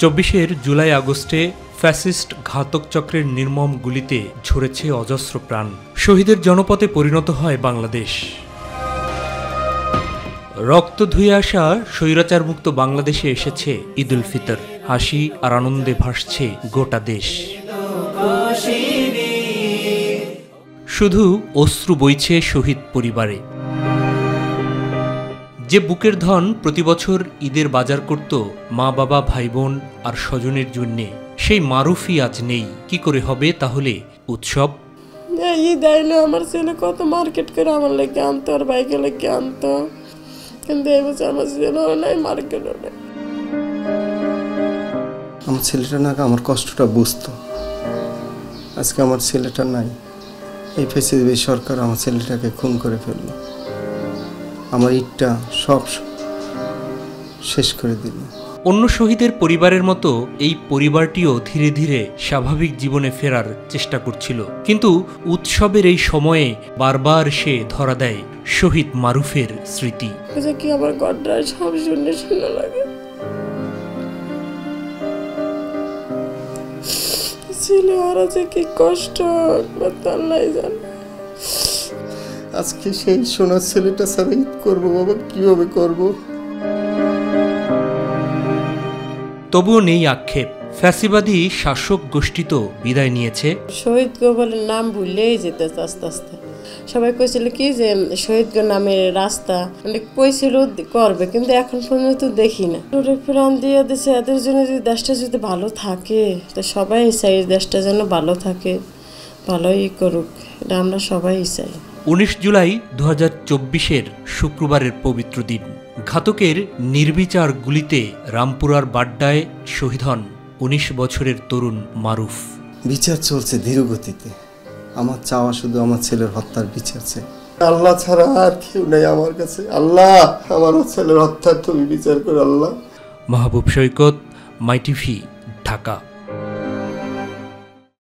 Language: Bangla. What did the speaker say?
২৪ জুলাই আগস্টে ফ্যাসিস্ট ঘাতক চক্রের নির্মম গুলিতে ঝরেছে অজস্র প্রাণ। শহীদের জনপদে পরিণত হয় বাংলাদেশ। রক্ত ধুয়ে আসা স্বৈরাচারমুক্ত বাংলাদেশে এসেছে ঈদ উল ফিতর। হাসি আর আনন্দে ভাসছে গোটা দেশ। শুধু অশ্রু বইছে শহীদ পরিবারে। যে বুকের ধন প্রতি বছর ঈদের বাজার করত মা বাবা ভাই বোন আর স্বজনের জন্যে, সেই মারুফই আজ নেই। কি করে হবে তাহলে উৎসব? ঈদ আইলে আমার ছেলে কত মার্কেট করে আমার লেগে আনতো, আর বাইকে লেগে আনতো, কিন্তু এই বছর আমার ছেলেও নাই, মার্কেটও নেই। আমার ছেলেটা না আমার কষ্টটা বুঝতো। আজকে আমার ছেলেটা নাই। এই ফ্যাসিস্ট সরকার আমার ছেলেটাকে খুন করে ফেললো। আমার ঈদটা সব শেষ করে দিল। অন্য শহীদের পরিবারের মতো এই পরিবারটিও ধীরে ধীরে স্বাভাবিক জীবনে ফেরার চেষ্টা করছিল, কিন্তু উৎসবের এই সময়ে বারবার সে ধরা দেয় শহীদ মারুফের স্মৃতি। কি আমার গড্ডা সব শুনে শুনে লাগে। ছেলে ওরা যে কি কষ্ট আল্লাহ জানে। আজকে সেই সোনার ছেলেটা ছাড়া ঈদ করবো বাবা, কিভাবে করব? তবুও নেই আক্ষেপ। ফ্যাসিবাদী শাসক গোষ্ঠী তো বিদায় নিয়েছে। শহীদ গোপালের নাম ভুলেই যেতে আস্তে আস্তে। সবাই কইছিল কি যে শহীদ গো নামের রাস্তা মানে কইছিল করবে, কিন্তু এখন পর্যন্ত দেখি না। প্রাণ দিয়ে দিছে এদের জন্য। যদি দেশটা যদি ভালো থাকে তো সবাই চাই দেশটা যেন ভালো থাকে, ভালোই করুক, এটা আমরা সবাই চাই। 19 জুলাই 2024 শুক্রবারের পবিত্র দিন। ঘাতকের নির্বিচার গুলিতে রামপুরার বাড্ডায় শহীদ হন 19 বছরের তরুণ মারুফ। বিচার চলছে ধীর গতিতে। আমার চাওয়া শুধু আমার ছেলের হত্যার বিচার চাই। আল্লাহ ছাড়া আর কেউ নেই আমার কাছে। আল্লাহ, আমার ছেলের হত্যার তুমি বিচার করো আল্লাহ। মাহবুব সৈকত, মাই টিভি, ঢাকা।